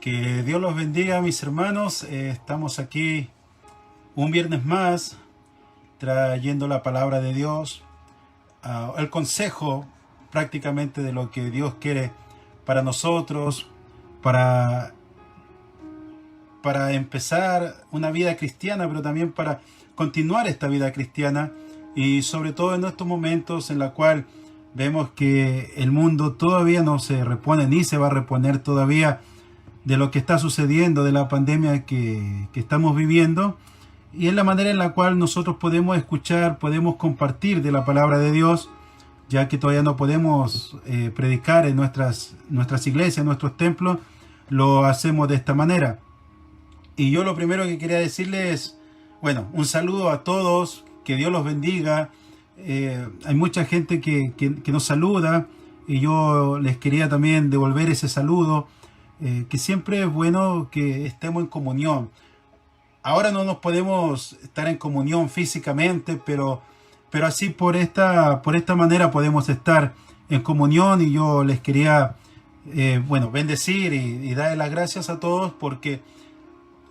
Que Dios los bendiga, mis hermanos. Estamos aquí un viernes más trayendo la palabra de Dios, el consejo prácticamente de lo que Dios quiere para nosotros, para empezar una vida cristiana, pero también para continuar esta vida cristiana, y sobre todo en estos momentos en la cual vemos que el mundo todavía no se repone ni se va a reponer todavía de lo que está sucediendo, de la pandemia que estamos viviendo, y es la manera en la cual nosotros podemos escuchar, podemos compartir de la palabra de Dios, ya que todavía no podemos predicar en nuestras iglesias, en nuestros templos. Lo hacemos de esta manera. Y yo lo primero que quería decirles es, bueno, un saludo a todos, que Dios los bendiga. Hay mucha gente que nos saluda, y yo les quería también devolver ese saludo, que siempre es bueno que estemos en comunión. Ahora no nos podemos estar en comunión físicamente, pero así por esta manera podemos estar en comunión, y yo les quería bendecir y dar las gracias a todos, porque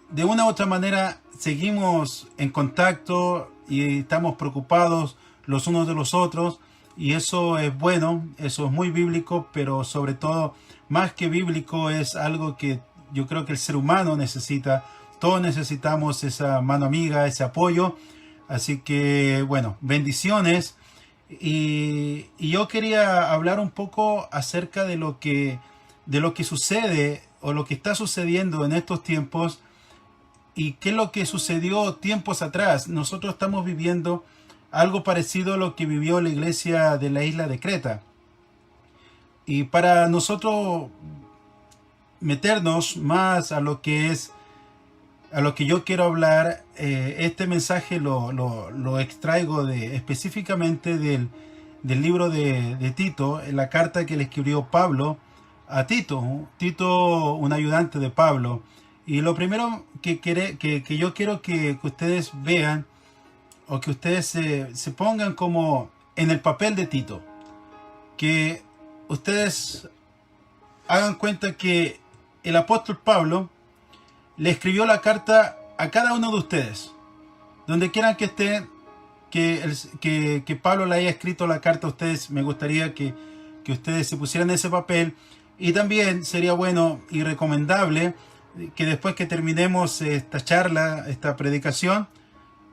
de una u otra manera seguimos en contacto y estamos preocupados los unos de los otros, y eso es bueno, eso es muy bíblico, pero sobre todo, más que bíblico, es algo que yo creo que el ser humano necesita. Todos necesitamos esa mano amiga, ese apoyo. Así que, bueno, bendiciones. Y yo quería hablar un poco acerca de lo que sucede o lo que está sucediendo en estos tiempos, y qué es lo que sucedió tiempos atrás. Nosotros estamos viviendo algo parecido a lo que vivió la iglesia de la isla de Creta. Y para nosotros meternos más a lo que yo quiero hablar, este mensaje lo extraigo específicamente del libro de Tito, en la carta que le escribió Pablo a Tito, un ayudante de Pablo. Y lo primero que yo quiero que ustedes vean, o que ustedes se pongan como en el papel de Tito, que ustedes hagan cuenta que el apóstol Pablo le escribió la carta a cada uno de ustedes. Donde quieran que estén, que Pablo le haya escrito la carta a ustedes, me gustaría que ustedes se pusieran ese papel. Y también sería bueno y recomendable que después que terminemos esta charla, esta predicación,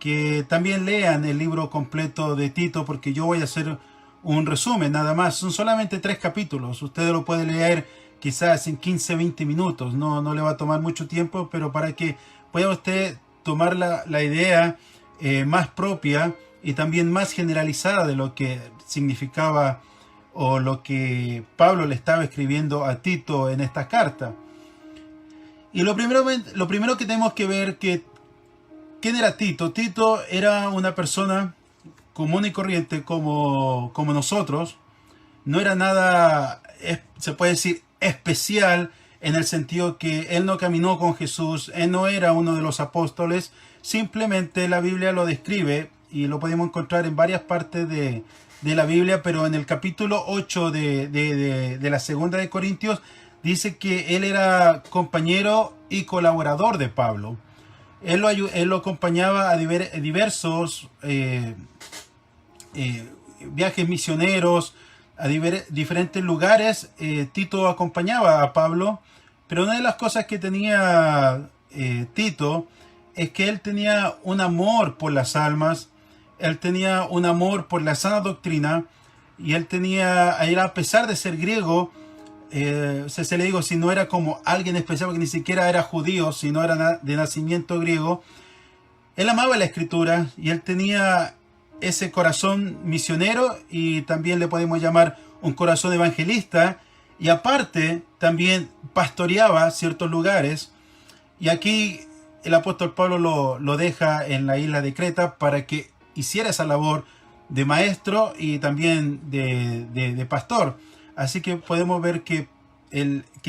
que también lean el libro completo de Tito, porque yo voy a hacer un resumen nada más. Son solamente 3 capítulos. Ustedes lo pueden leer quizás en 15, 20 minutos. No le va a tomar mucho tiempo, pero para que pueda usted tomar la idea más propia y también más generalizada de lo que significaba o lo que Pablo le estaba escribiendo a Tito en esta carta. Y lo primero que tenemos que ver, ¿quién era Tito? Tito era una persona común y corriente como nosotros. No era nada, se puede decir, especial, en el sentido que él no caminó con Jesús, él no era uno de los apóstoles. Simplemente la Biblia lo describe, y lo podemos encontrar en varias partes de la Biblia, pero en el capítulo 8 de la segunda de Corintios dice que él era compañero y colaborador de Pablo. Él lo acompañaba a diversos viajes misioneros, a diferentes lugares. Tito acompañaba a Pablo, pero una de las cosas que tenía Tito es que él tenía un amor por las almas, él tenía un amor por la sana doctrina, y él a pesar de ser griego, se le digo, si no era como alguien especial, porque ni siquiera era judío, sino era de nacimiento griego, él amaba la escritura, y él tenía ese corazón misionero, y también le podemos llamar un corazón evangelista, y aparte también pastoreaba ciertos lugares. Y aquí el apóstol Pablo lo deja en la isla de Creta para que hiciera esa labor de maestro y también de pastor. Así que podemos ver que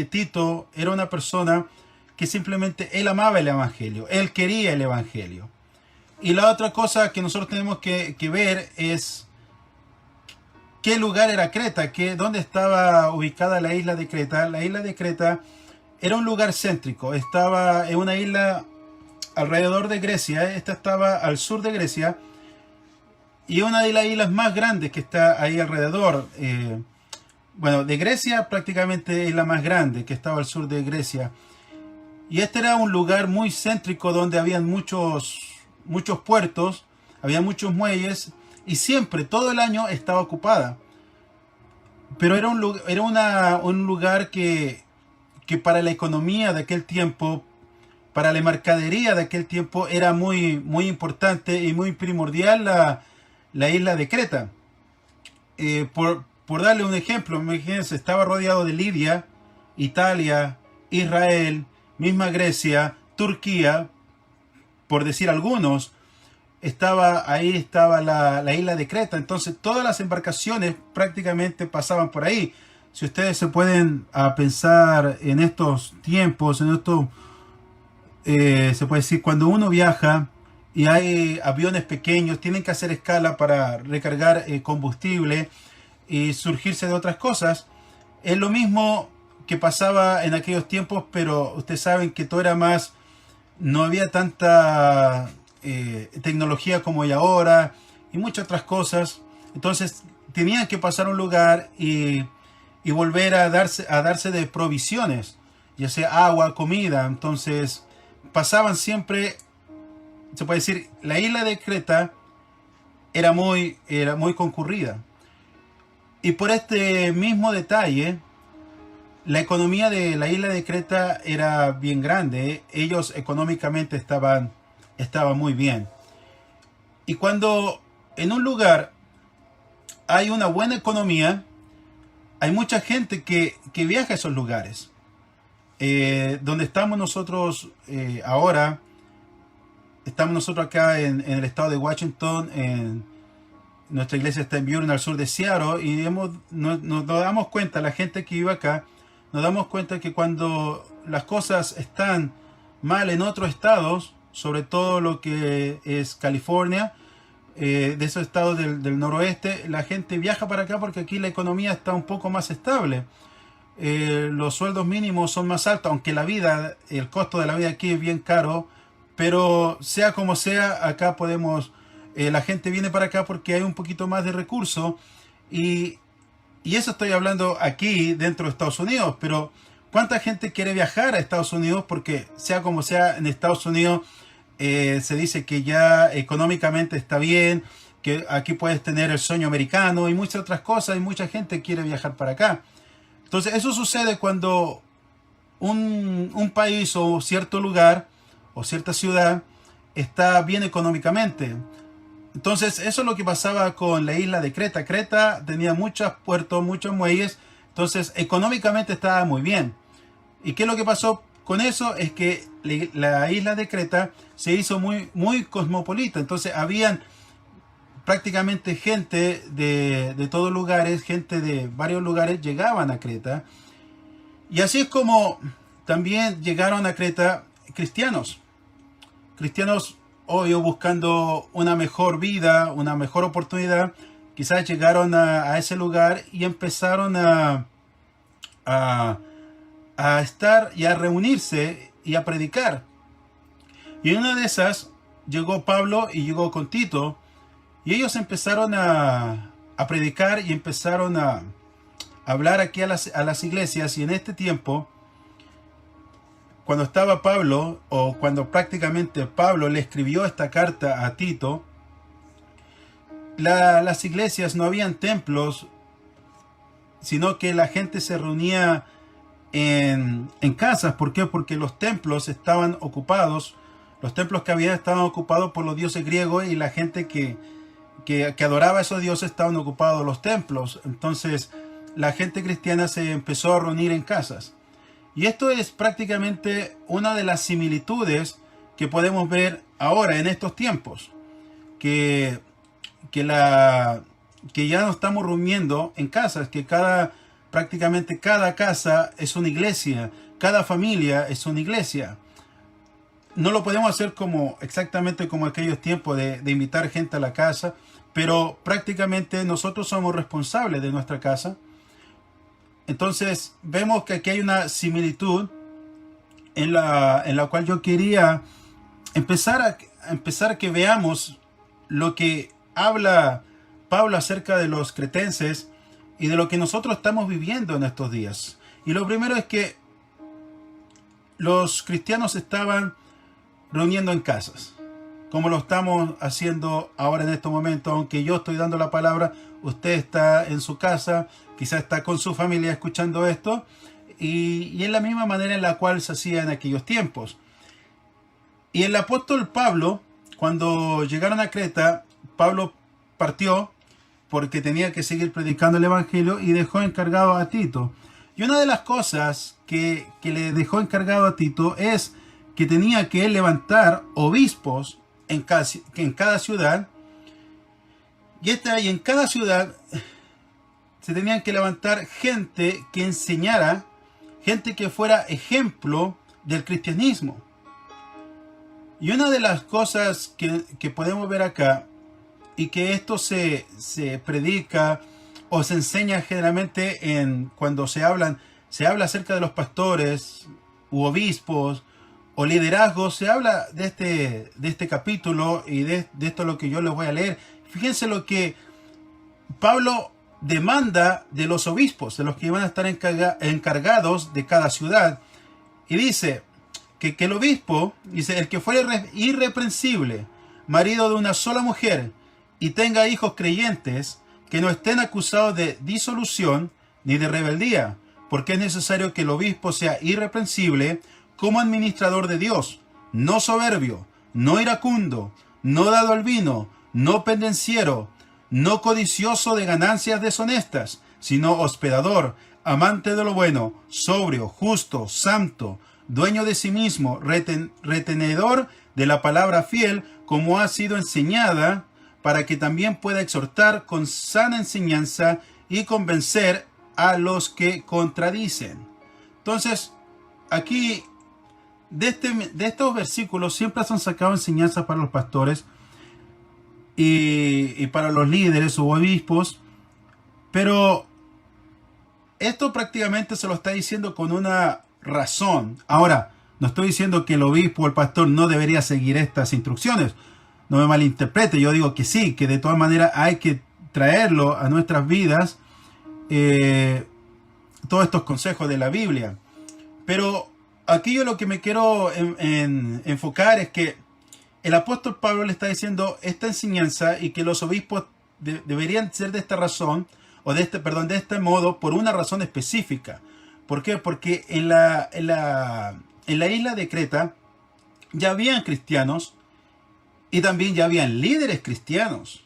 Tito era una persona que simplemente él amaba el evangelio, él quería el evangelio. Y la otra cosa que nosotros tenemos que ver es qué lugar era Creta, dónde estaba ubicada la isla de Creta. La isla de Creta era un lugar céntrico, estaba en una isla alrededor de Grecia, esta estaba al sur de Grecia, y una de las islas más grandes que está ahí alrededor. Bueno, de Grecia prácticamente es la más grande, que estaba al sur de Grecia. Y este era un lugar muy céntrico donde habían muchos puertos, había muchos muelles, y siempre, todo el año, estaba ocupada. Pero era un lugar que para la economía de aquel tiempo, para la mercadería de aquel tiempo, era muy, muy importante y muy primordial la isla de Creta. Por darle un ejemplo, imagínense, estaba rodeado de Libia, Italia, Israel, misma Grecia, Turquía, por decir algunos. Ahí estaba la isla de Creta, entonces todas las embarcaciones prácticamente pasaban por ahí. Si ustedes se pueden pensar en estos tiempos, se puede decir, cuando uno viaja y hay aviones pequeños, tienen que hacer escala para recargar combustible y surgirse de otras cosas. Es lo mismo que pasaba en aquellos tiempos, pero ustedes saben que todo era más, no había tanta tecnología como hay ahora y muchas otras cosas. Entonces tenían que pasar un lugar y volver a darse de provisiones, ya sea agua, comida. Entonces pasaban siempre, se puede decir, la isla de Creta era muy concurrida. Y por este mismo detalle, la economía de la isla de Creta era bien grande. Ellos económicamente estaban muy bien. Y cuando en un lugar hay una buena economía, hay mucha gente que viaja a esos lugares. Donde estamos nosotros ahora, estamos nosotros acá en el estado de Washington, nuestra iglesia está en Buren, al sur de Seattle, y nos damos cuenta, la gente que vive acá, nos damos cuenta que cuando las cosas están mal en otros estados, sobre todo lo que es California, de esos estados del noroeste, la gente viaja para acá porque aquí la economía está un poco más estable. Los sueldos mínimos son más altos, aunque el costo de la vida aquí es bien caro, pero sea como sea, acá la gente viene para acá porque hay un poquito más de recursos, y eso estoy hablando aquí dentro de Estados Unidos. Pero ¿cuánta gente quiere viajar a Estados Unidos? Porque sea como sea, en Estados Unidos se dice que ya económicamente está bien, que aquí puedes tener el sueño americano y muchas otras cosas, y mucha gente quiere viajar para acá. Entonces eso sucede cuando un país o cierto lugar o cierta ciudad está bien económicamente. Entonces eso es lo que pasaba con la isla de Creta. Creta tenía muchos puertos, muchos muelles, entonces económicamente estaba muy bien. ¿Y qué es lo que pasó con eso? Es que la isla de Creta se hizo muy, muy cosmopolita. Entonces habían prácticamente gente de todos lugares, gente de varios lugares llegaban a Creta. Y así es como también llegaron a Creta cristianos. Cristianos, obvio, buscando una mejor vida, una mejor oportunidad. Quizás llegaron a ese lugar y empezaron a estar y a reunirse y a predicar. Y en una de esas llegó Pablo y llegó con Tito, y ellos empezaron a predicar y empezaron a hablar aquí a las iglesias. Y en este tiempo, cuando estaba Pablo, o cuando prácticamente Pablo le escribió esta carta a Tito, las iglesias no habían templos, sino que la gente se reunía en casas. ¿Por qué? Porque los templos estaban ocupados. Los templos que había estaban ocupados por los dioses griegos, y la gente que adoraba a esos dioses estaban ocupados los templos. Entonces la gente cristiana se empezó a reunir en casas. Y esto es prácticamente una de las similitudes que podemos ver ahora en estos tiempos. Que ya no estamos reuniendo en casas, que prácticamente cada casa es una iglesia, cada familia es una iglesia. No lo podemos hacer exactamente como aquellos tiempos de invitar gente a la casa, pero prácticamente nosotros somos responsables de nuestra casa. Entonces vemos que aquí hay una similitud en la cual yo quería empezar a que veamos lo que habla Pablo acerca de los cretenses y de lo que nosotros estamos viviendo en estos días. Y lo primero es que los cristianos estaban reuniendo en casas, como lo estamos haciendo ahora en este momento. Aunque yo estoy dando la palabra, usted está en su casa, quizás está con su familia escuchando esto, y es la misma manera en la cual se hacía en aquellos tiempos. Y el apóstol Pablo, cuando llegaron a Creta, Pablo partió porque tenía que seguir predicando el evangelio y dejó encargado a Tito. Y una de las cosas que le dejó encargado a Tito es que tenía que levantar obispos en cada ciudad. Y en cada ciudad se tenían que levantar gente que enseñara, gente que fuera ejemplo del cristianismo. Y una de las cosas que podemos ver acá, y que esto se predica o se enseña generalmente cuando se habla acerca de los pastores u obispos o liderazgos, se habla de este capítulo y de esto lo que yo les voy a leer. Fíjense lo que Pablo demanda de los obispos, de los que iban a estar encargados de cada ciudad. Y dice que el obispo, dice, el que fuera irreprensible, marido de una sola mujer, y tenga hijos creyentes, que no estén acusados de disolución ni de rebeldía, porque es necesario que el obispo sea irreprensible como administrador de Dios, no soberbio, no iracundo, no dado al vino, no pendenciero, no codicioso de ganancias deshonestas, sino hospedador, amante de lo bueno, sobrio, justo, santo, dueño de sí mismo, retenedor de la palabra fiel, como ha sido enseñada, para que también pueda exhortar con sana enseñanza y convencer a los que contradicen. Entonces, aquí, de estos versículos siempre son sacados enseñanzas para los pastores y para los líderes o obispos, pero esto prácticamente se lo está diciendo con una razón. Ahora, no estoy diciendo que el obispo o el pastor no debería seguir estas instrucciones. No me malinterprete, yo digo que sí, que de todas maneras hay que traerlo a nuestras vidas, todos estos consejos de la Biblia. Pero aquí yo lo que me quiero enfocar es que el apóstol Pablo le está diciendo esta enseñanza y que los obispos deberían ser de esta razón, o de este modo, por una razón específica. ¿Por qué? Porque en la isla de Creta ya habían cristianos y también ya habían líderes cristianos.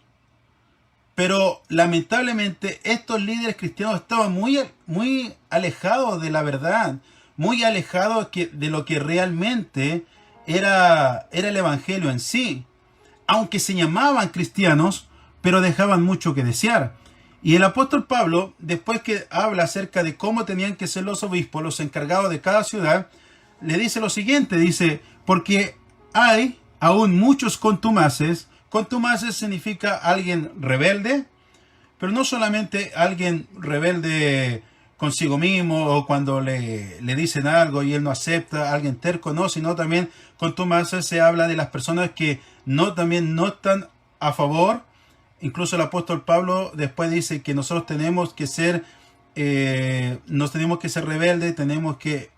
Pero lamentablemente estos líderes cristianos estaban muy alejados de la verdad, muy alejados de lo que realmente era el evangelio en sí. Aunque se llamaban cristianos, pero dejaban mucho que desear. Y el apóstol Pablo, después que habla acerca de cómo tenían que ser los obispos, los encargados de cada ciudad, le dice lo siguiente, dice, porque hay aún muchos contumaces. Contumaces significa alguien rebelde, pero no solamente alguien rebelde consigo mismo o cuando le dicen algo y él no acepta, alguien terco, no, sino también contumaces se habla de las personas que también no están a favor. Incluso el apóstol Pablo después dice que nosotros tenemos que ser rebeldes, tenemos que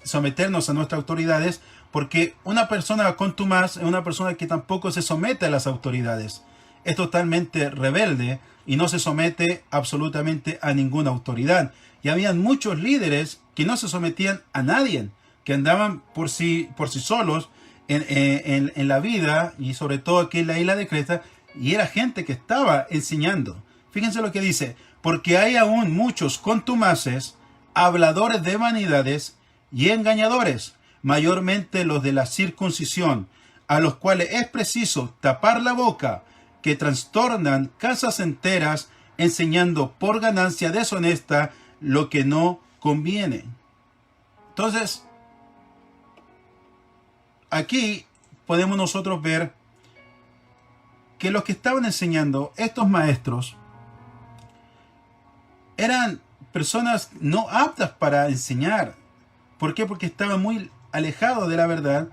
someternos a nuestras autoridades, porque una persona contumaz es una persona que tampoco se somete a las autoridades. Es totalmente rebelde y no se somete absolutamente a ninguna autoridad. Y habían muchos líderes que no se sometían a nadie, que andaban por sí solos en la vida, y sobre todo aquí en la isla de Creta, y era gente que estaba enseñando. Fíjense lo que dice, porque hay aún muchos contumaces, habladores de vanidades y engañadores, mayormente los de la circuncisión, a los cuales es preciso tapar la boca, que trastornan casas enteras, enseñando por ganancia deshonesta lo que no conviene. Entonces, aquí podemos nosotros ver que los que estaban enseñando, estos maestros, eran personas no aptas para enseñar. ¿Por qué? Porque estaban muy alejados de la verdad,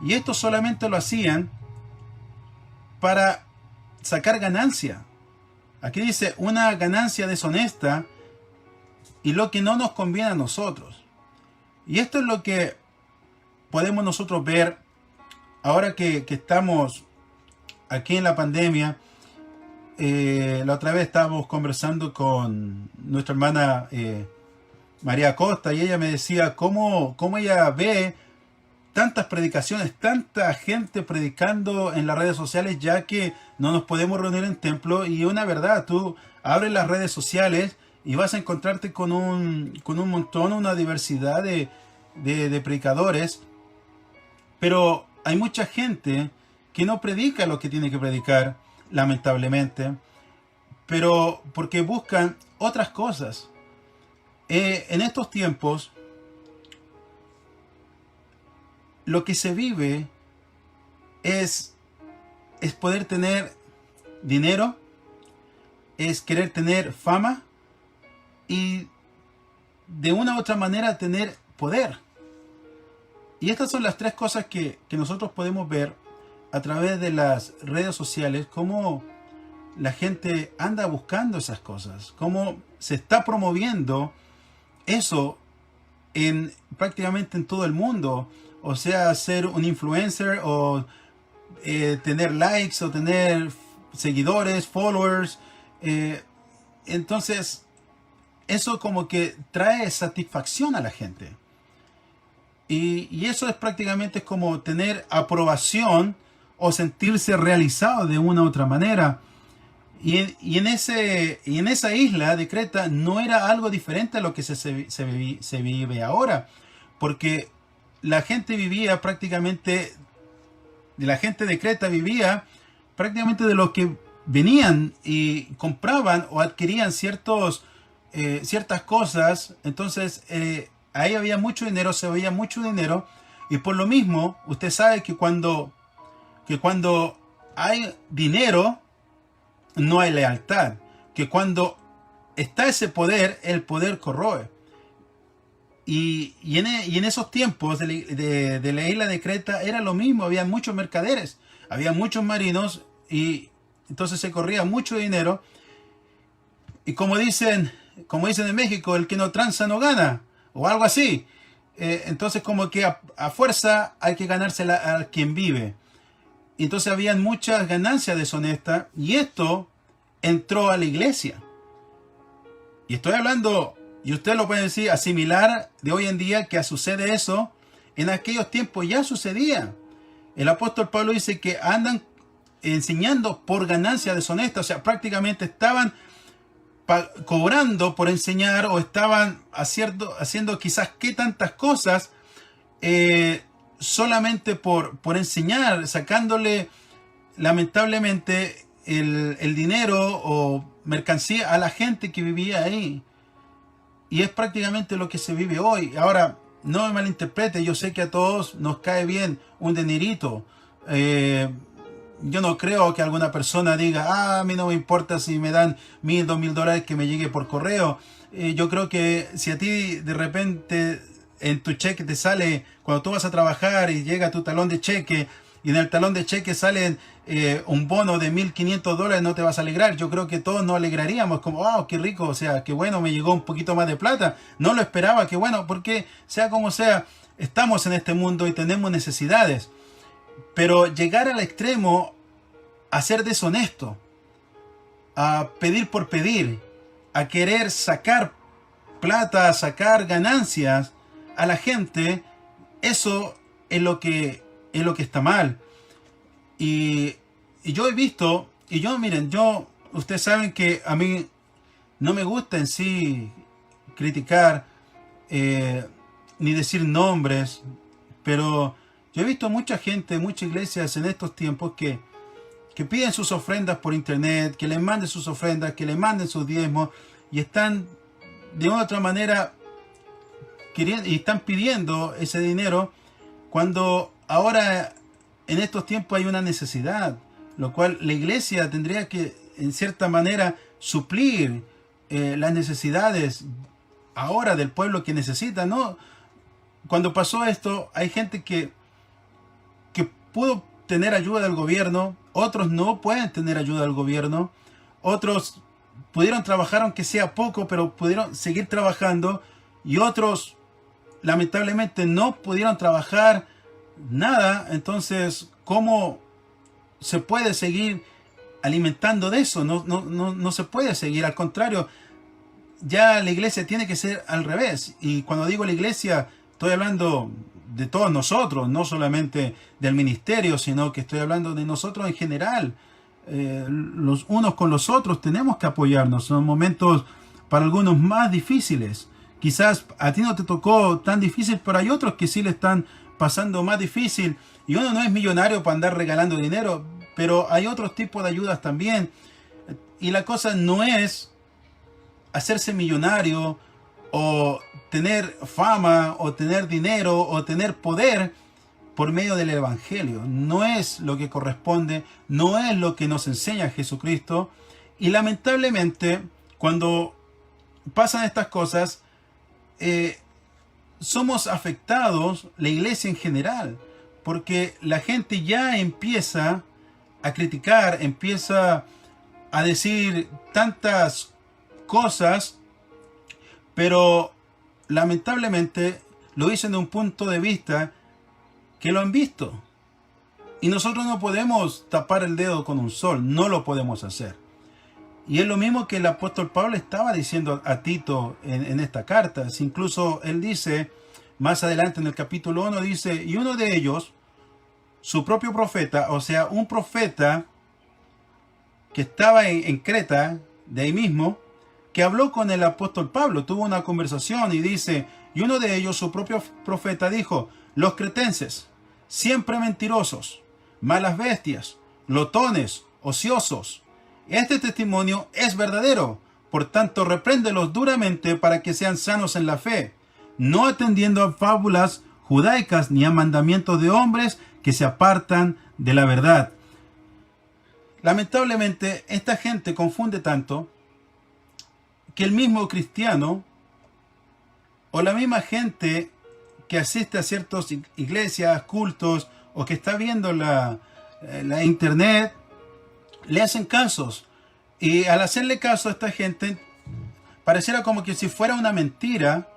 y esto solamente lo hacían para sacar ganancia. Aquí dice una ganancia deshonesta y lo que no nos conviene a nosotros. Y esto es lo que podemos nosotros ver ahora que estamos aquí en la pandemia. La otra vez estábamos conversando con nuestra hermana María Acosta, y ella me decía cómo ella ve tantas predicaciones, tanta gente predicando en las redes sociales, ya que no nos podemos reunir en templo. Y una verdad, tú abres las redes sociales y vas a encontrarte con un montón, una diversidad de predicadores, pero hay mucha gente que no predica lo que tiene que predicar, lamentablemente, pero porque buscan otras cosas. En estos tiempos, lo que se vive es poder tener dinero, es querer tener fama y de una u otra manera tener poder. Y estas son las tres cosas que nosotros podemos ver a través de las redes sociales, cómo la gente anda buscando esas cosas, cómo se está promoviendo eso prácticamente en todo el mundo. O sea, ser un influencer o tener likes o tener seguidores, followers. Entonces, eso como que trae satisfacción a la gente. Y eso es prácticamente como tener aprobación o sentirse realizado de una u otra manera. Y en esa isla de Creta no era algo diferente a lo que se vive ahora. Porque la gente vivía prácticamente, la gente de Creta vivía prácticamente de lo que venían y compraban o adquirían ciertas cosas. Entonces ahí había mucho dinero, se veía mucho dinero, y por lo mismo usted sabe que cuando hay dinero no hay lealtad, que cuando está ese poder, el poder corroe. Y en esos tiempos de la isla de Creta era lo mismo, había muchos mercaderes, había muchos marinos, y entonces se corría mucho dinero. Y como dicen en México, el que no tranza no gana, o algo así. Entonces como que a fuerza hay que ganársela a quien vive. Entonces habían muchas ganancias deshonestas, y esto entró a la iglesia. Y estoy hablando, y usted lo puede decir, asimilar de hoy en día que sucede eso. En aquellos tiempos ya sucedía. El apóstol Pablo dice que andan enseñando por ganancia deshonesta, o sea, prácticamente estaban cobrando por enseñar, o estaban haciendo quizás qué tantas cosas solamente por enseñar, sacándole lamentablemente el dinero o mercancía a la gente que vivía ahí. Y es prácticamente lo que se vive hoy. Ahora, no me malinterprete, yo sé que a todos nos cae bien un dinerito. Yo no creo que alguna persona diga, a mí no me importa si me dan $1,000, $2,000 que me llegue por correo. Yo creo que si a ti de repente en tu cheque te sale, cuando tú vas a trabajar y llega tu talón de cheque, y en el talón de cheque sale un bono de $1,500, no te vas a alegrar. Yo creo que todos nos alegraríamos, como, wow, qué rico, o sea, qué bueno, me llegó un poquito más de plata. No lo esperaba, qué bueno, porque sea como sea, estamos en este mundo y tenemos necesidades. Pero llegar al extremo a ser deshonesto, a pedir por pedir, a querer sacar plata, a sacar ganancias a la gente, eso es lo que está mal. Y yo he visto, y miren, ustedes saben que a mí no me gusta en sí criticar ni decir nombres, pero yo he visto mucha gente, muchas iglesias en estos tiempos que piden sus ofrendas por internet, que les manden sus ofrendas, que les manden sus diezmos, y están de una u otra manera queriendo, y están pidiendo ese dinero cuando ahora en estos tiempos hay una necesidad, lo cual la iglesia tendría que en cierta manera suplir las necesidades ahora del pueblo que necesita, no cuando pasó esto, hay gente que pudo tener ayuda del gobierno, otros no pueden tener ayuda del gobierno, otros pudieron trabajar aunque sea poco, pero pudieron seguir trabajando, y otros lamentablemente no pudieron trabajar nada. Entonces, ¿cómo se puede seguir alimentando de eso? No se puede seguir, al contrario, ya la iglesia tiene que ser al revés. Y cuando digo la iglesia, estoy hablando de todos nosotros, no solamente del ministerio, sino que estoy hablando de nosotros en general. Los unos con los otros tenemos que apoyarnos. Son momentos para algunos más difíciles. Quizás a ti no te tocó tan difícil, pero hay otros que sí le están pasando más difícil. Y uno no es millonario para andar regalando dinero, pero hay otros tipos de ayudas también. Y la cosa no es hacerse millonario o tener fama o tener dinero o tener poder por medio del evangelio. No es lo que corresponde, no es lo que nos enseña Jesucristo. Y lamentablemente, cuando pasan estas cosas, somos afectados, la iglesia en general, porque la gente ya empieza a criticar, empieza a decir tantas cosas, pero lamentablemente lo dicen de un punto de vista que lo han visto. Y nosotros no podemos tapar el dedo con un sol, no lo podemos hacer. Y es lo mismo que el apóstol Pablo estaba diciendo a Tito en esta carta. Incluso él dice, más adelante en el capítulo 1, dice, y uno de ellos, su propio profeta, o sea, un profeta que estaba en Creta, de ahí mismo, que habló con el apóstol Pablo, tuvo una conversación y dice, y uno de ellos, su propio profeta, dijo, los cretenses, siempre mentirosos, malas bestias, glotones, ociosos. Este testimonio es verdadero, por tanto repréndelos duramente para que sean sanos en la fe, no atendiendo a fábulas judaicas ni a mandamientos de hombres que se apartan de la verdad. Lamentablemente, esta gente confunde tanto que el mismo cristiano o la misma gente que asiste a ciertas iglesias, cultos, o que está viendo la internet, le hacen casos. Y al hacerle caso a esta gente, pareciera como que si fuera una mentira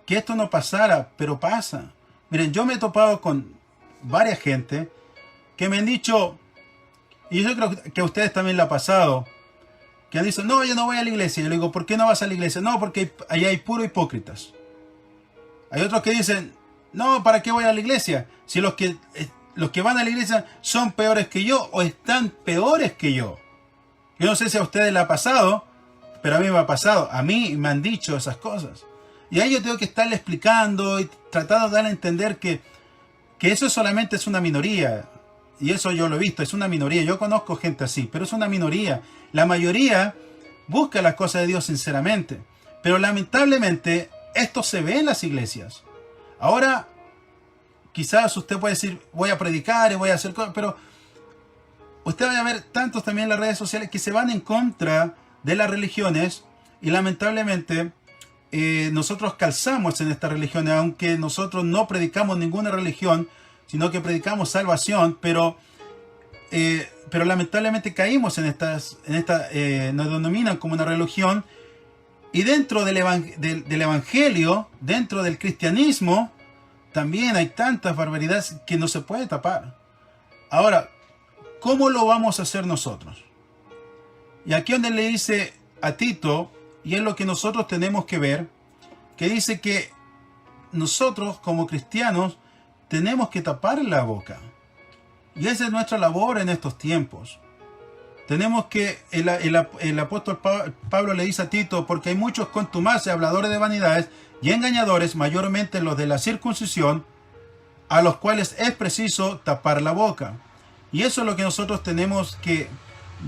que esto no pasara, pero pasa. Miren, yo me he topado con varias gente que me han dicho, y yo creo que a ustedes también le ha pasado, que han dicho, no, yo no voy a la iglesia. Yo le digo, ¿por qué no vas a la iglesia? No, porque allá hay puro hipócritas. Hay otros que dicen, no, ¿para qué voy a la iglesia? Si los que van a la iglesia son peores que yo o están peores que yo. Yo no sé si a ustedes les ha pasado, pero a mí me ha pasado. A mí me han dicho esas cosas. Y ahí yo tengo que estarle explicando y tratando de darle a entender que eso solamente es una minoría. Y eso yo lo he visto, es una minoría. Yo conozco gente así, pero es una minoría. La mayoría busca las cosas de Dios sinceramente. Pero lamentablemente esto se ve en las iglesias. Ahora, quizás usted puede decir, voy a predicar y voy a hacer cosas, pero usted va a ver tantos también en las redes sociales que se van en contra de las religiones y lamentablemente nosotros calzamos en estas religiones, aunque nosotros no predicamos ninguna religión, sino que predicamos salvación, pero lamentablemente caímos en nos denominan como una religión, y dentro del evangelio, dentro del cristianismo, también hay tantas barbaridades que no se puede tapar. Ahora, ¿cómo lo vamos a hacer nosotros? Y aquí donde le dice a Tito, y es lo que nosotros tenemos que ver, que dice que nosotros como cristianos tenemos que tapar la boca. Y esa es nuestra labor en estos tiempos. Tenemos que, el apóstol Pablo le dice a Tito, porque hay muchos contumaces, habladores de vanidades y engañadores, mayormente los de la circuncisión, a los cuales es preciso tapar la boca. Y eso es lo que nosotros tenemos que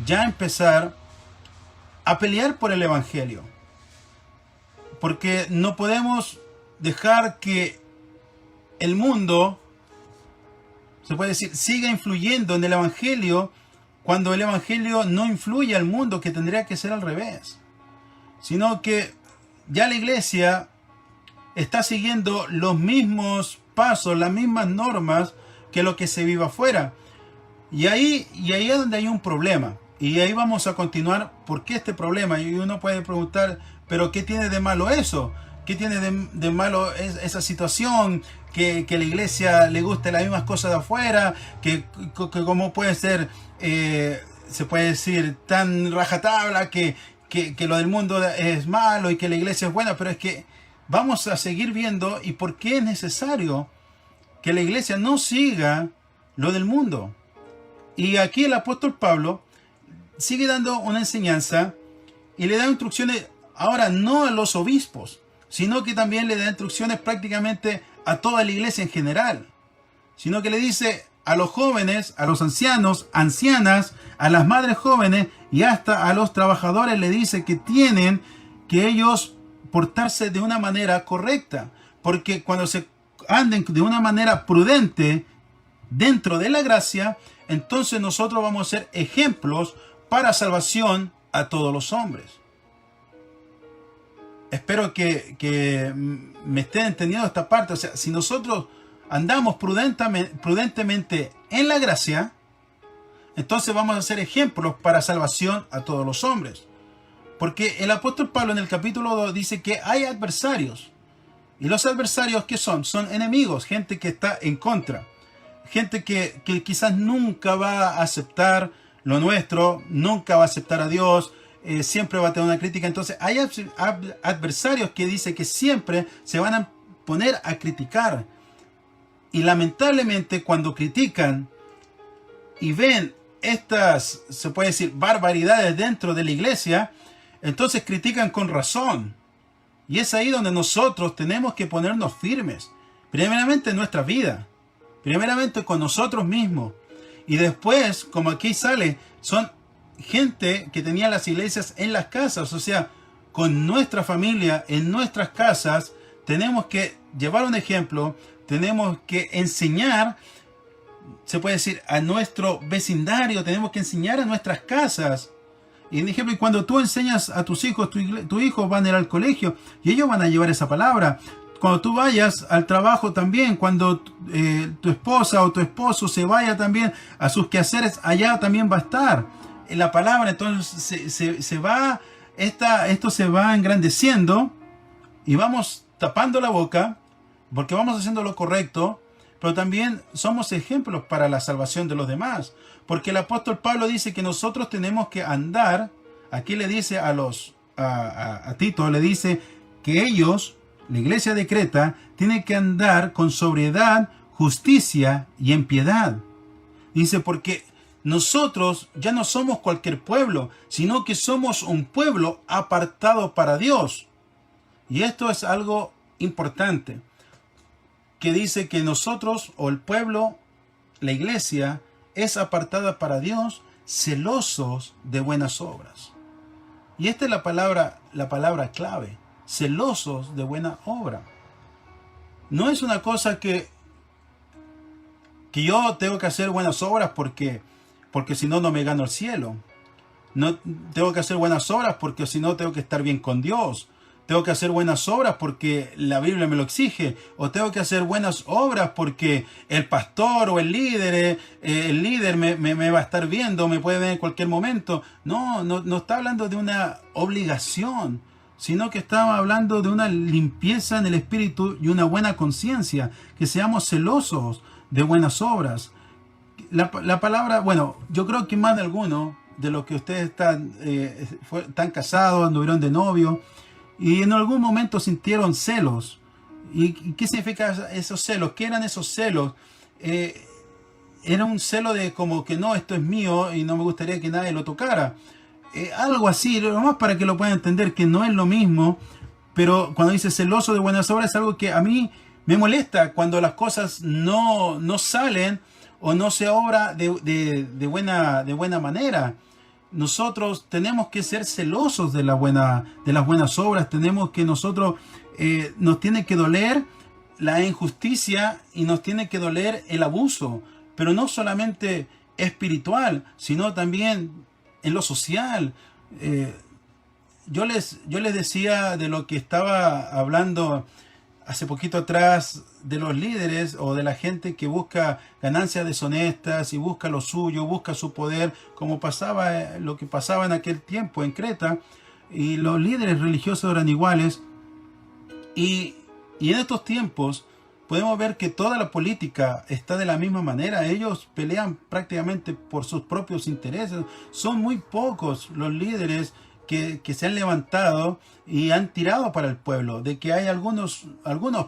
ya empezar a pelear por el evangelio. Porque no podemos dejar que el mundo, se puede decir, siga influyendo en el evangelio cuando el evangelio no influye al mundo, que tendría que ser al revés. Sino que ya la iglesia está siguiendo los mismos pasos, las mismas normas que lo que se vive afuera. Y ahí es donde hay un problema. Y ahí vamos a continuar. ¿Por qué este problema? Y uno puede preguntar, ¿pero qué tiene de malo eso? ¿Qué tiene de malo esa situación? Que la iglesia le guste las mismas cosas de afuera, que cómo puede ser, se puede decir, tan rajatabla que lo del mundo es malo y que la iglesia es buena. Pero es que vamos a seguir viendo y por qué es necesario que la iglesia no siga lo del mundo. Y aquí el apóstol Pablo sigue dando una enseñanza y le da instrucciones ahora no a los obispos, sino que también le da instrucciones prácticamente a toda la iglesia en general, sino que le dice a los jóvenes, a los ancianos, ancianas, a las madres jóvenes y hasta a los trabajadores le dice que tienen que ellos portarse de una manera correcta, porque cuando se anden de una manera prudente dentro de la gracia, entonces nosotros vamos a ser ejemplos para salvación a todos los hombres. Espero que me estén entendiendo esta parte. O sea, si nosotros andamos prudentemente en la gracia, entonces vamos a ser ejemplos para salvación a todos los hombres. Porque el apóstol Pablo en el capítulo 2 dice que hay adversarios. Y los adversarios, ¿qué son? Son enemigos, gente que está en contra. Gente que quizás nunca va a aceptar lo nuestro, nunca va a aceptar a Dios, siempre va a tener una crítica. Entonces hay adversarios que dice que siempre se van a poner a criticar. Y lamentablemente cuando critican y ven estas, se puede decir, barbaridades dentro de la iglesia, entonces critican con razón. Y es ahí donde nosotros tenemos que ponernos firmes. Primeramente en nuestra vida. Primeramente con nosotros mismos. Y después, como aquí sale, son gente que tenía las iglesias en las casas. O sea, con nuestra familia, en nuestras casas, tenemos que llevar un ejemplo. Tenemos que enseñar, se puede decir, a nuestro vecindario. Tenemos que enseñar a nuestras casas. Y en ejemplo, cuando tú enseñas a tus hijos, tus hijos van a ir al colegio y ellos van a llevar esa palabra. Cuando tú vayas al trabajo también, cuando tu esposa o tu esposo se vaya también a sus quehaceres, allá también va a estar en la palabra. Entonces esto se va engrandeciendo y vamos tapando la boca porque vamos haciendo lo correcto, pero también somos ejemplos para la salvación de los demás. Porque el apóstol Pablo dice que nosotros tenemos que andar, aquí le dice a Tito, le dice que ellos, la iglesia de Creta, tiene que andar con sobriedad, justicia y en piedad. Dice, porque nosotros ya no somos cualquier pueblo, sino que somos un pueblo apartado para Dios. Y esto es algo importante, que dice que nosotros, o el pueblo, la iglesia, es apartada para Dios, celosos de buenas obras. Y esta es la palabra clave. Celosos de buena obra. No es una cosa que yo tengo que hacer buenas obras porque si no, no me gano el cielo. No tengo que hacer buenas obras porque si no, tengo que estar bien con Dios. Tengo que hacer buenas obras porque la Biblia me lo exige. O tengo que hacer buenas obras porque el pastor o el líder me va a estar viendo, me puede ver en cualquier momento. No está hablando de una obligación, sino que estaba hablando de una limpieza en el espíritu y una buena conciencia, que seamos celosos de buenas obras. La palabra, bueno, yo creo que más de alguno de los que ustedes están casados, anduvieron de novio, y en algún momento sintieron celos. ¿Y qué significa esos celos? ¿Qué eran esos celos? Era un celo de como que no, esto es mío y no me gustaría que nadie lo tocara. Algo así, nomás para que lo puedan entender, que no es lo mismo. Pero cuando dice celoso de buenas obras es algo que a mí me molesta cuando las cosas no salen o no se obra de buena manera. Nosotros tenemos que ser celosos de las buenas obras. Tenemos que nos tiene que doler la injusticia y nos tiene que doler el abuso, pero no solamente espiritual, sino también en lo social. Yo les decía de lo que estaba hablando hace poquito atrás de los líderes o de la gente que busca ganancias deshonestas y busca lo suyo, busca su poder, como pasaba lo que pasaba en aquel tiempo en Creta, y los líderes religiosos eran iguales. Y en estos tiempos podemos ver que toda la política está de la misma manera. Ellos pelean prácticamente por sus propios intereses. Son muy pocos los líderes que se han levantado y han tirado para el pueblo. De que hay algunos,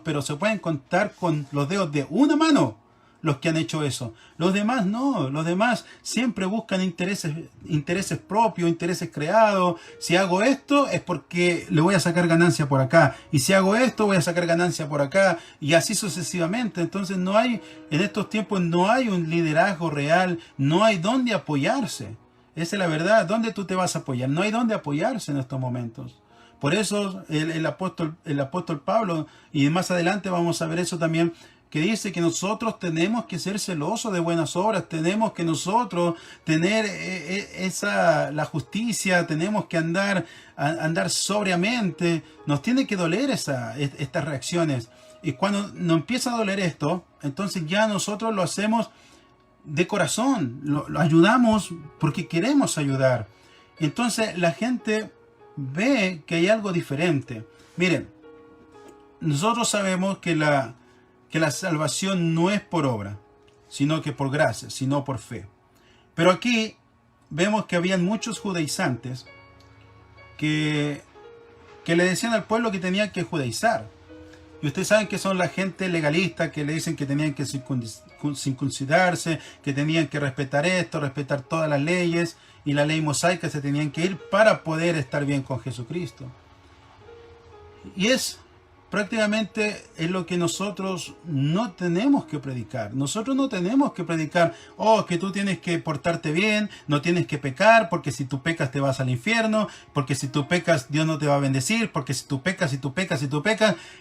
pero se pueden contar con los dedos de una mano los que han hecho eso. Los demás no, los demás siempre buscan intereses propios, intereses creados. Si hago esto es porque le voy a sacar ganancia por acá, y si hago esto voy a sacar ganancia por acá, y así sucesivamente. Entonces no hay, en estos tiempos no hay un liderazgo real, no hay dónde apoyarse. Esa es la verdad. ¿Dónde tú te vas a apoyar? No hay dónde apoyarse en estos momentos. Por eso el apóstol Pablo, y más adelante vamos a ver eso también, que dice que nosotros tenemos que ser celosos de buenas obras, tenemos que nosotros tener la justicia, tenemos que andar sobriamente, nos tiene que doler estas reacciones. Y cuando nos empieza a doler esto, entonces ya nosotros lo hacemos de corazón, lo ayudamos porque queremos ayudar. Entonces la gente ve que hay algo diferente. Miren, nosotros sabemos que la salvación no es por obra, sino que por gracia, sino por fe. Pero aquí vemos que habían muchos judaizantes que le decían al pueblo que tenían que judaizar. Y ustedes saben que son la gente legalista que le dicen que tenían que circuncidarse, que tenían que respetar esto, respetar todas las leyes, y la ley mosaica se tenían que ir para poder estar bien con Jesucristo. Y prácticamente es lo que nosotros no tenemos que predicar. Nosotros no tenemos que predicar, que tú tienes que portarte bien, no tienes que pecar, porque si tú pecas te vas al infierno, porque si tú pecas Dios no te va a bendecir, porque si tú pecas,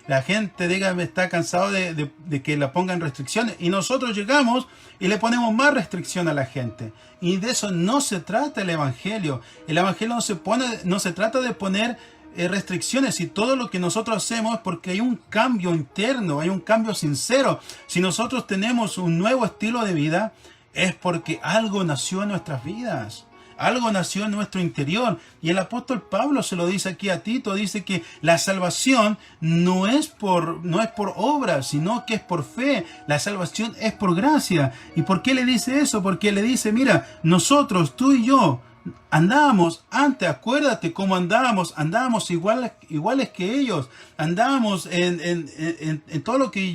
la gente está cansado de que le pongan restricciones, y nosotros llegamos y le ponemos más restricción a la gente. Y de eso no se trata el Evangelio. El Evangelio no se trata de poner restricciones, y todo lo que nosotros hacemos es porque hay un cambio interno, hay un cambio sincero. Si nosotros tenemos un nuevo estilo de vida, es porque algo nació en nuestras vidas, algo nació en nuestro interior. Y el apóstol Pablo se lo dice aquí a Tito, dice que la salvación no es por obras, sino que es por fe. La salvación es por gracia. ¿Y por qué le dice eso? Porque le dice, mira, nosotros, tú y yo, andábamos antes, acuérdate cómo andábamos iguales que ellos, andábamos en todo lo que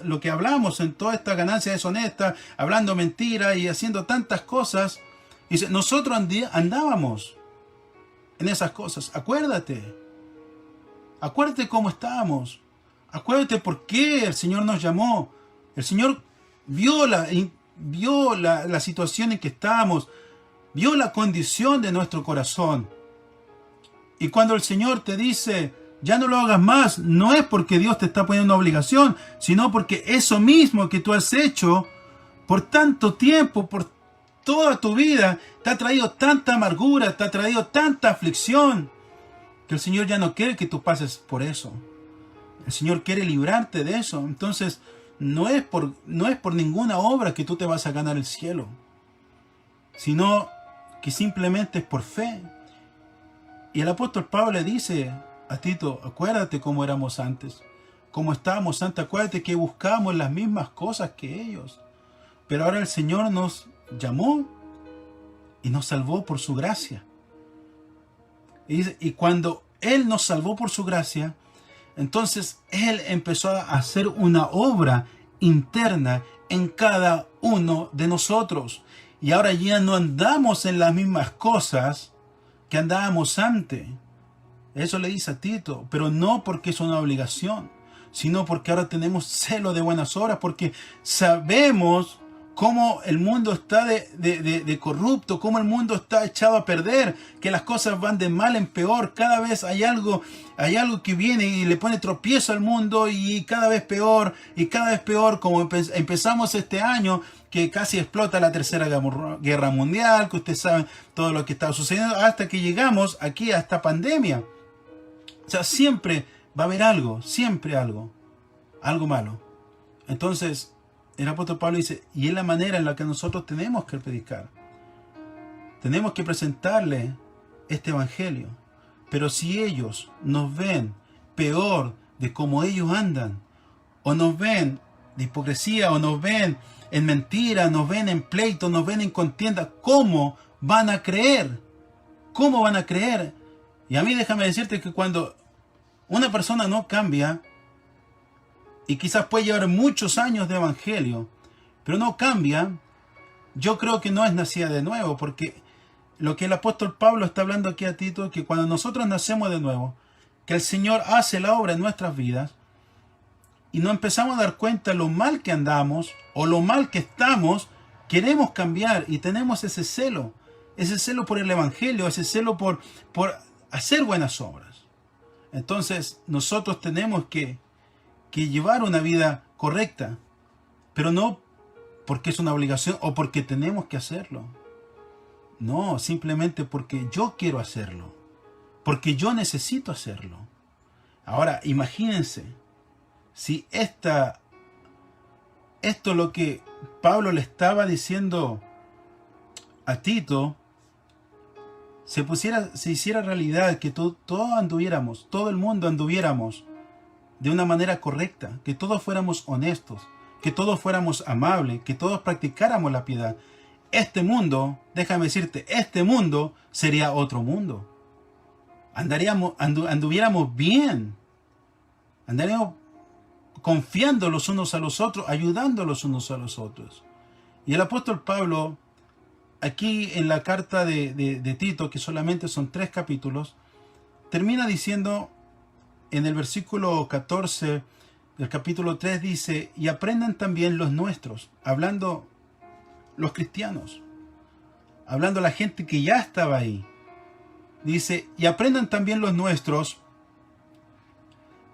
lo que hablamos, en toda esta ganancia deshonesta, hablando mentira y haciendo tantas cosas. Y dice, nosotros andábamos en esas cosas. Acuérdate cómo estábamos, acuérdate por qué el Señor nos llamó. El Señor vio la situación en que estábamos, vio la condición de nuestro corazón. Y cuando el Señor te dice, ya no lo hagas más, no es porque Dios te está poniendo una obligación, sino porque eso mismo que tú has hecho por tanto tiempo, por toda tu vida, te ha traído tanta amargura, te ha traído tanta aflicción, que el Señor ya no quiere que tú pases por eso. El Señor quiere librarte de eso. Entonces, no es por ninguna obra que tú te vas a ganar el cielo, sino que simplemente es por fe. Y el apóstol Pablo le dice a Tito, acuérdate cómo éramos antes, cómo estábamos antes, acuérdate que buscábamos las mismas cosas que ellos. Pero ahora el Señor nos llamó y nos salvó por su gracia. Y cuando Él nos salvó por su gracia, entonces Él empezó a hacer una obra interna en cada uno de nosotros. Y ahora ya no andamos en las mismas cosas que andábamos antes. Eso le dice a Tito, pero no porque es una obligación, sino porque ahora tenemos celo de buenas obras, porque sabemos cómo el mundo está de corrupto, cómo el mundo está echado a perder, que las cosas van de mal en peor. Cada vez hay algo que viene y le pone tropiezo al mundo, y cada vez peor, como empezamos este año, que casi explota la Tercera Guerra Mundial, que ustedes saben todo lo que está sucediendo, hasta que llegamos aquí a esta pandemia. O sea, siempre va a haber algo, siempre algo. algo malo. Entonces, el apóstol Pablo dice, y es la manera en la que nosotros tenemos que predicar. Tenemos que presentarle este evangelio. Pero si ellos nos ven peor de cómo ellos andan, o nos ven de hipocresía, o nos ven en mentira, nos ven en pleito, nos ven en contienda, ¿cómo van a creer? ¿Cómo van a creer? Y a mí déjame decirte que cuando una persona no cambia, y quizás puede llevar muchos años de evangelio, pero no cambia, yo creo que no es nacida de nuevo, porque lo que el apóstol Pablo está hablando aquí a Tito es que cuando nosotros nacemos de nuevo, que el Señor hace la obra en nuestras vidas, y nos empezamos a dar cuenta lo mal que andamos, o lo mal que estamos, queremos cambiar, y tenemos ese celo por el evangelio, ese celo por hacer buenas obras. Entonces nosotros tenemos que llevar una vida correcta, pero no porque es una obligación o porque tenemos que hacerlo. No, simplemente porque yo quiero hacerlo, porque yo necesito hacerlo. Ahora, imagínense, si esto lo que Pablo le estaba diciendo a Tito, se hiciera realidad, que todo el mundo anduviéramos de una manera correcta, que todos fuéramos honestos, que todos fuéramos amables, que todos practicáramos la piedad. Este mundo, déjame decirte, este mundo sería otro mundo. Anduviéramos bien, andaríamos confiando los unos a los otros, ayudando los unos a los otros. Y el apóstol Pablo, aquí en la carta de Tito, que solamente son 3 capítulos, termina diciendo, en el versículo 14 del capítulo 3 dice, y aprendan también los nuestros, hablando los cristianos, hablando la gente que ya estaba ahí. Dice, y aprendan también los nuestros,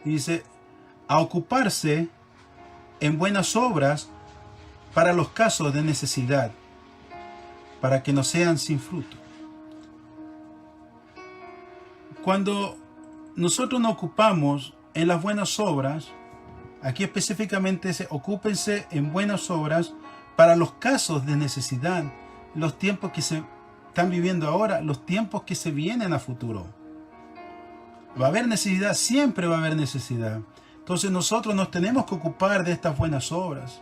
dice, a ocuparse en buenas obras para los casos de necesidad, para que no sean sin fruto. Cuando nosotros nos ocupamos en las buenas obras, aquí específicamente dice, ocúpense en buenas obras para los casos de necesidad, los tiempos que se están viviendo ahora, los tiempos que se vienen a futuro. Va a haber necesidad, siempre va a haber necesidad. Entonces nosotros nos tenemos que ocupar de estas buenas obras.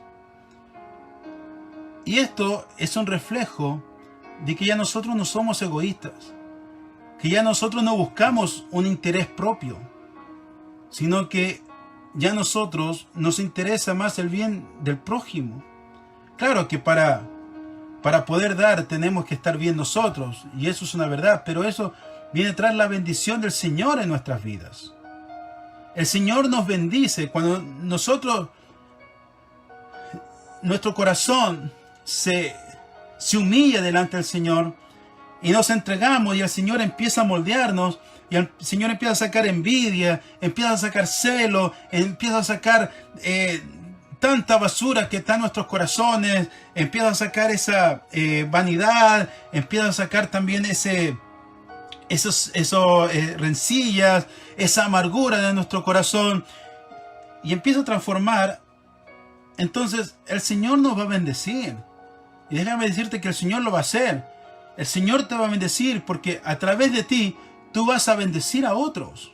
Y esto es un reflejo de que ya nosotros no somos egoístas, que ya nosotros no buscamos un interés propio, sino que ya nosotros nos interesa más el bien del prójimo. Claro que para poder dar tenemos que estar bien nosotros, y eso es una verdad, pero eso viene tras la bendición del Señor en nuestras vidas. El Señor nos bendice cuando nuestro corazón se humilla delante del Señor y nos entregamos, y el Señor empieza a moldearnos, y el Señor empieza a sacar envidia, empieza a sacar celo, empieza a sacar tanta basura que está en nuestros corazones, empieza a sacar esa vanidad, empieza a sacar también esos rencillas, esa amargura de nuestro corazón, y empieza a transformar. Entonces el Señor nos va a bendecir, y déjame decirte que el Señor lo va a hacer. El Señor te va a bendecir porque a través de ti tú vas a bendecir a otros.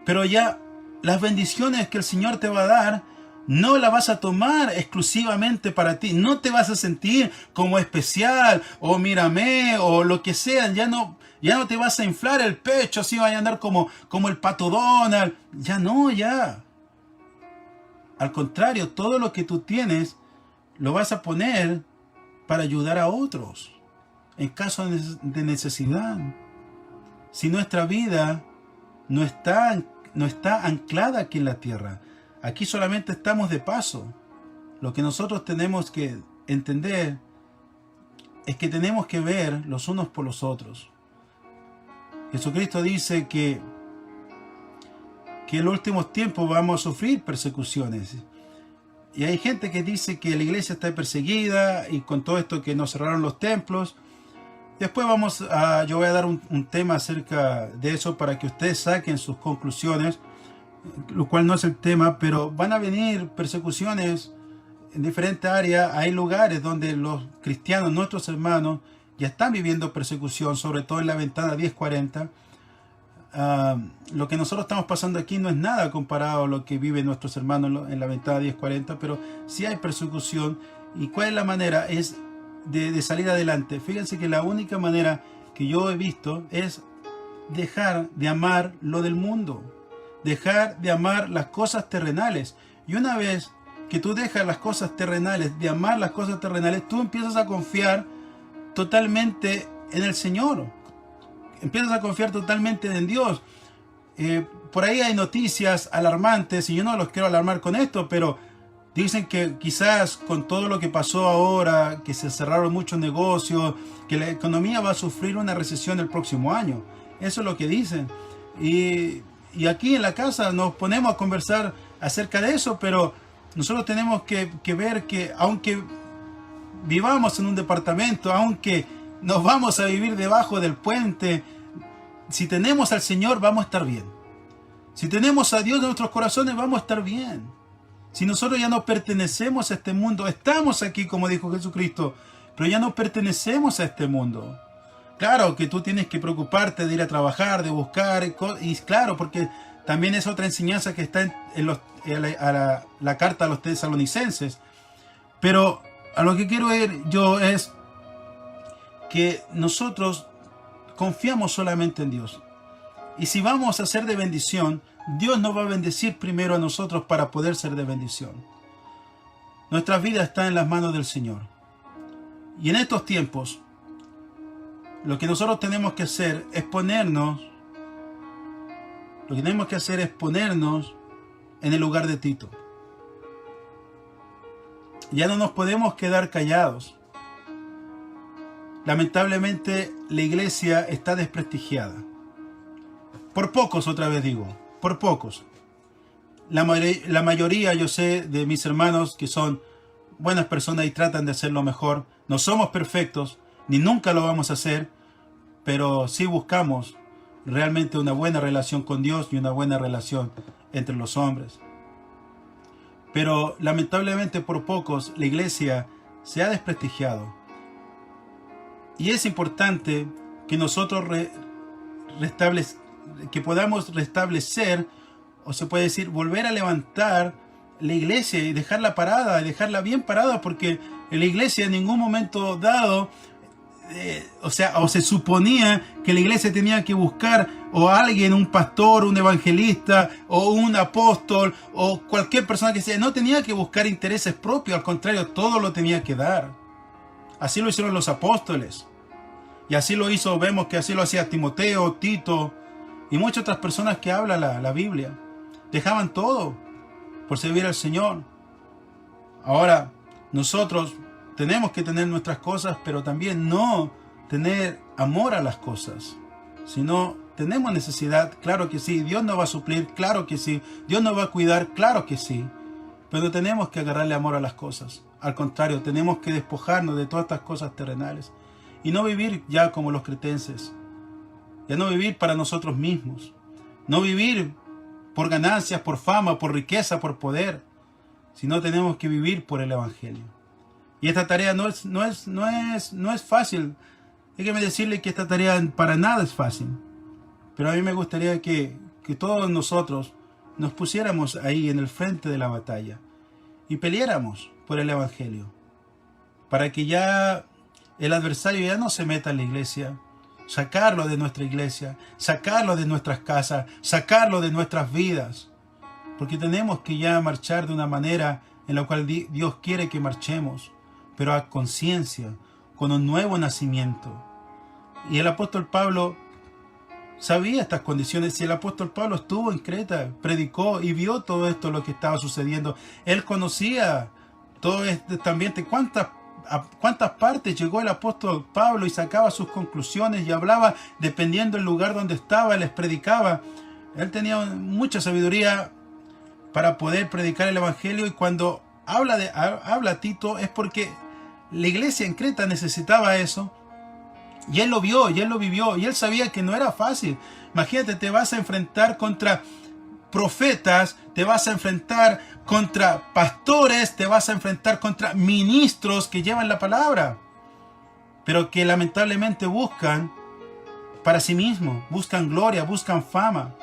Pero ya las bendiciones que el Señor te va a dar no las vas a tomar exclusivamente para ti. No te vas a sentir como especial o mírame o lo que sea. Ya no te vas a inflar el pecho, así vas a andar como el Pato Donald. Ya no, ya. Al contrario, todo lo que tú tienes lo vas a poner para ayudar a otros en caso de necesidad. Si nuestra vida no está anclada aquí en la tierra, aquí solamente estamos de paso. Lo que nosotros tenemos que entender es que tenemos que ver los unos por los otros. Jesucristo dice que en los últimos tiempos vamos a sufrir persecuciones. Y hay gente que dice que la iglesia está perseguida y con todo esto que nos cerraron los templos. Después yo voy a dar un tema acerca de eso para que ustedes saquen sus conclusiones. lo cual no es el tema, pero van a venir persecuciones en diferentes áreas. Hay lugares donde los cristianos, nuestros hermanos, ya están viviendo persecución, sobre todo en la ventana 1040. Lo que nosotros estamos pasando aquí no es nada comparado a lo que viven nuestros hermanos en la ventana 1040, pero sí hay persecución. ¿Y cuál es la manera? Es de salir adelante. Fíjense que la única manera que yo he visto es dejar de amar lo del mundo, dejar de amar las cosas terrenales. Y una vez que tú dejas las cosas terrenales, de amar las cosas terrenales, tú empiezas a confiar totalmente en el Señor, empiezas a confiar totalmente en Dios. Por ahí hay noticias alarmantes, y yo no los quiero alarmar con esto, pero dicen que quizás con todo lo que pasó ahora, que se cerraron muchos negocios, que la economía va a sufrir una recesión el próximo año. Eso es lo que dicen. Y aquí en la casa nos ponemos a conversar acerca de eso, pero nosotros tenemos que ver que aunque vivamos en un departamento, aunque nos vamos a vivir debajo del puente, si tenemos al Señor vamos a estar bien. Si tenemos a Dios en nuestros corazones vamos a estar bien. Si nosotros ya no pertenecemos a este mundo, estamos aquí como dijo Jesucristo, pero ya no pertenecemos a este mundo. Claro que tú tienes que preocuparte de ir a trabajar, de buscar, y claro, porque también es otra enseñanza que está en la carta a los tesalonicenses. Pero a lo que quiero ir yo es que nosotros confiamos solamente en Dios. Y si vamos a ser de bendición, Dios nos va a bendecir primero a nosotros para poder ser de bendición. Nuestra vida está en las manos del Señor. Y en estos tiempos, lo que nosotros tenemos que hacer es ponernos en el lugar de Tito. Ya no nos podemos quedar callados. Lamentablemente la iglesia está desprestigiada. Por pocos, otra vez digo, por pocos. La mayoría, yo sé, de mis hermanos que son buenas personas y tratan de hacerlo mejor. No somos perfectos, ni nunca lo vamos a hacer, pero sí buscamos realmente una buena relación con Dios y una buena relación entre los hombres. Pero lamentablemente por pocos la iglesia se ha desprestigiado. Y es importante que nosotros que podamos restablecer, o se puede decir, volver a levantar la iglesia y dejarla parada, dejarla bien parada, porque en la iglesia en ningún momento dado, o se suponía que la iglesia tenía que buscar o a alguien, un pastor, un evangelista o un apóstol o cualquier persona que sea, no tenía que buscar intereses propios, al contrario, todo lo tenía que dar. Así lo hicieron los apóstoles. Y así lo hizo, vemos que así lo hacía Timoteo, Tito y muchas otras personas que habla la Biblia. Dejaban todo por servir al Señor. Ahora, nosotros tenemos que tener nuestras cosas, pero también no tener amor a las cosas. Si no tenemos necesidad, claro que sí. Dios nos va a suplir, claro que sí. Dios nos va a cuidar, claro que sí. Pero tenemos que agarrarle amor a las cosas. Al contrario, tenemos que despojarnos de todas estas cosas terrenales. Y no vivir ya como los cretenses. Ya no vivir para nosotros mismos. No vivir por ganancias, por fama, por riqueza, por poder. Sino tenemos que vivir por el Evangelio. Y esta tarea no es fácil. Déjeme decirle que esta tarea para nada es fácil. Pero a mí me gustaría que todos nosotros nos pusiéramos ahí en el frente de la batalla y peleáramos por el Evangelio. Para que ya el adversario ya no se meta en la iglesia. Sacarlo de nuestra iglesia, sacarlo de nuestras casas, sacarlo de nuestras vidas. Porque tenemos que ya marchar de una manera en la cual Dios quiere que marchemos, pero a conciencia, con un nuevo nacimiento. Y el apóstol Pablo sabía estas condiciones. Si el apóstol Pablo estuvo en Creta, predicó y vio todo esto, lo que estaba sucediendo. Él conocía todo este ambiente. ¿A cuántas partes llegó el apóstol Pablo y sacaba sus conclusiones y hablaba dependiendo del lugar donde estaba, les predicaba? Él tenía mucha sabiduría para poder predicar el Evangelio, y cuando habla Tito es porque la iglesia en Creta necesitaba eso, y él lo vio, y él lo vivió, y él sabía que no era fácil. Imagínate, te vas a enfrentar contra profetas, te vas a enfrentar contra pastores, te vas a enfrentar contra ministros que llevan la palabra, pero que lamentablemente buscan para sí mismos, buscan gloria, buscan fama.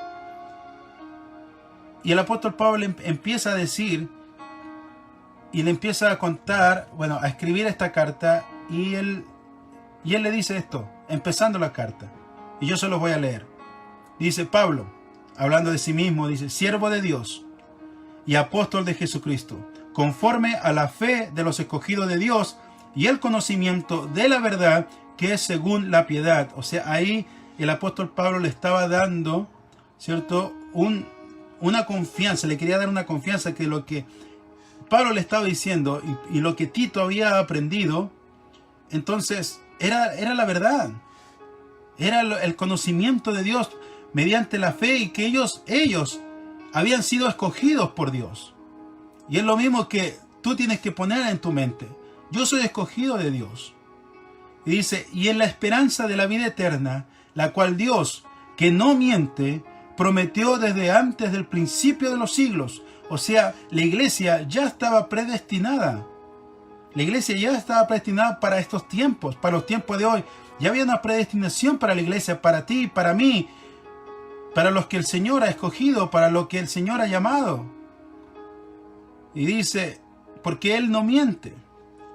Y el apóstol Pablo empieza a decir, y le empieza a contar, bueno, a escribir esta carta, y él le dice esto, empezando la carta, y yo se los voy a leer. Dice Pablo, hablando de sí mismo, dice: siervo de Dios y apóstol de Jesucristo, conforme a la fe de los escogidos de Dios y el conocimiento de la verdad que es según la piedad. O sea, ahí el apóstol Pablo le estaba dando, ¿cierto?, una confianza, le quería dar una confianza que lo que Pablo le estaba diciendo y lo que Tito había aprendido, entonces era la verdad, era el conocimiento de Dios mediante la fe, y que ellos habían sido escogidos por Dios. Y es lo mismo que tú tienes que poner en tu mente: yo soy escogido de Dios. Y dice: y en la esperanza de la vida eterna, la cual Dios, que no miente, prometió desde antes del principio de los siglos. O sea, la iglesia ya estaba predestinada. La iglesia ya estaba predestinada para estos tiempos, para los tiempos de hoy. Ya había una predestinación para la iglesia, para ti, para mí, para los que el Señor ha escogido, para lo que el Señor ha llamado. Y dice, porque Él no miente.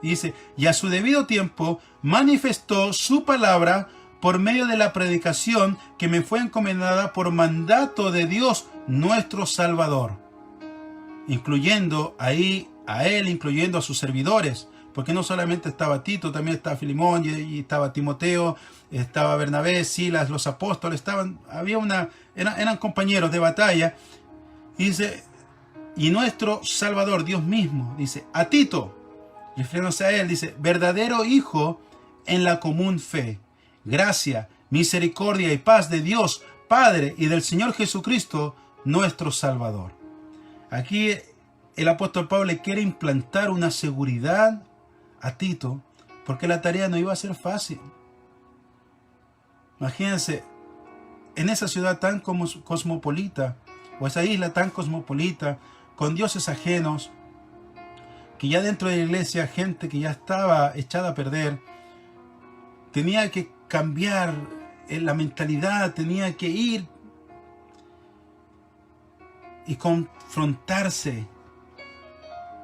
Y dice: y a su debido tiempo manifestó su palabra por medio de la predicación que me fue encomendada por mandato de Dios nuestro Salvador. Incluyendo ahí a Él, incluyendo a sus servidores. Porque no solamente estaba Tito, también estaba Filemón, y estaba Timoteo, estaba Bernabé, Silas, los apóstoles, eran compañeros de batalla. Y dice: y nuestro Salvador, Dios mismo, dice a Tito, refiriéndose a él, dice: verdadero hijo en la común fe, gracia, misericordia y paz de Dios Padre y del Señor Jesucristo, nuestro Salvador. Aquí el apóstol Pablo le quiere implantar una seguridad a Tito, porque la tarea no iba a ser fácil. Imagínense, en esa ciudad tan cosmopolita, o esa isla tan cosmopolita, con dioses ajenos, que ya dentro de la iglesia, gente que ya estaba echada a perder, tenía que cambiar la mentalidad, tenía que ir y confrontarse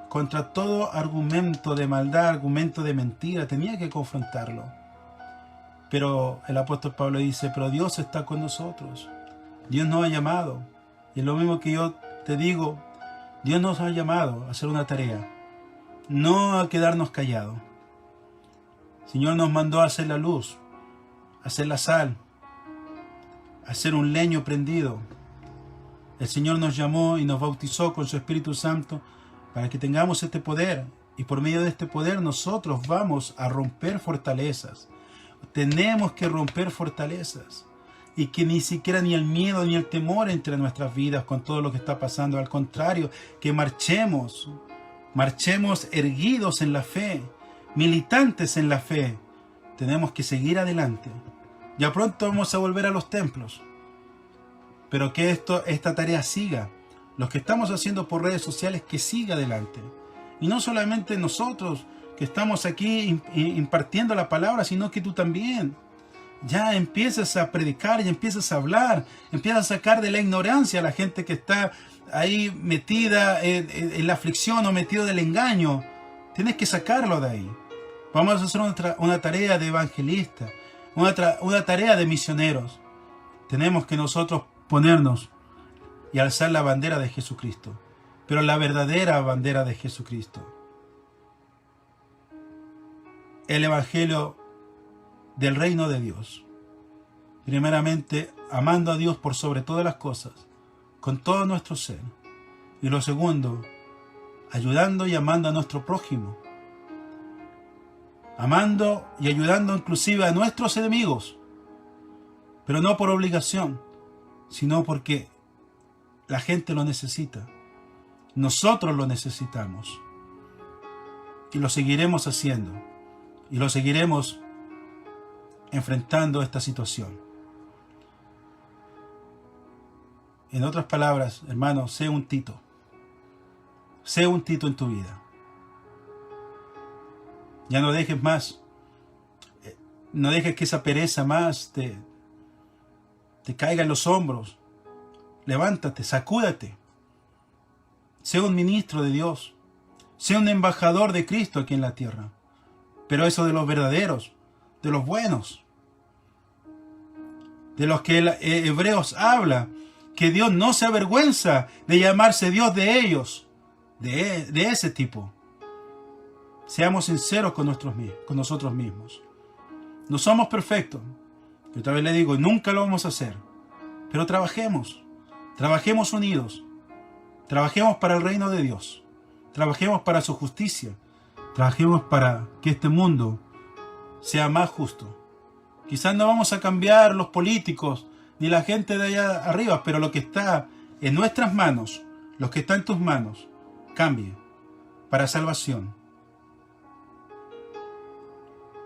contra todo argumento de maldad, argumento de mentira, tenía que confrontarlo. Pero el apóstol Pablo dice: pero Dios está con nosotros, Dios nos ha llamado. Y es lo mismo que yo te digo, Dios nos ha llamado a hacer una tarea, no a quedarnos callados. El Señor nos mandó a hacer la luz, a hacer la sal, a hacer un leño prendido. El Señor nos llamó y nos bautizó con su Espíritu Santo para que tengamos este poder, y por medio de este poder nosotros vamos a romper fortalezas. Tenemos que romper fortalezas, y que ni siquiera ni el miedo ni el temor entre nuestras vidas con todo lo que está pasando. Al contrario, que marchemos erguidos en la fe, militantes en la fe. Tenemos que seguir adelante. Ya pronto vamos a volver a los templos, pero que esta tarea siga. Los que estamos haciendo por redes sociales, que siga adelante. Y no solamente nosotros que estamos aquí impartiendo la palabra, sino que tú también ya empiezas a predicar, ya empiezas a hablar, empiezas a sacar de la ignorancia a la gente que está ahí metida en la aflicción o metido del engaño. Tienes que sacarlo de ahí. Vamos a hacer una tarea de evangelista, una tarea de misioneros. Tenemos que nosotros ponernos y alzar la bandera de Jesucristo, pero la verdadera bandera de Jesucristo. El evangelio del reino de Dios. Primeramente, amando a Dios por sobre todas las cosas, con todo nuestro ser. Y lo segundo, ayudando y amando a nuestro prójimo. Amando y ayudando inclusive a nuestros enemigos, pero no por obligación, sino porque la gente lo necesita. Nosotros lo necesitamos. Y lo seguiremos haciendo. Y lo seguiremos enfrentando esta situación. En otras palabras, hermano, sé un Tito. Sé un Tito en tu vida. Ya no dejes más. No dejes que esa pereza más te caiga en los hombros. Levántate, sacúdate. Sé un ministro de Dios. Sé un embajador de Cristo aquí en la tierra. Pero eso de los verdaderos, de los buenos, de los que Hebreos habla, que Dios no se avergüenza de llamarse Dios de ellos, de ese tipo. Seamos sinceros con nosotros mismos. No somos perfectos. Yo otra vez le digo, nunca lo vamos a hacer. Pero trabajemos unidos. Trabajemos para el reino de Dios. Trabajemos para su justicia. Trabajemos para que este mundo sea más justo. Quizás no vamos a cambiar los políticos ni la gente de allá arriba, pero lo que está en nuestras manos, lo que está en tus manos, cambie para salvación.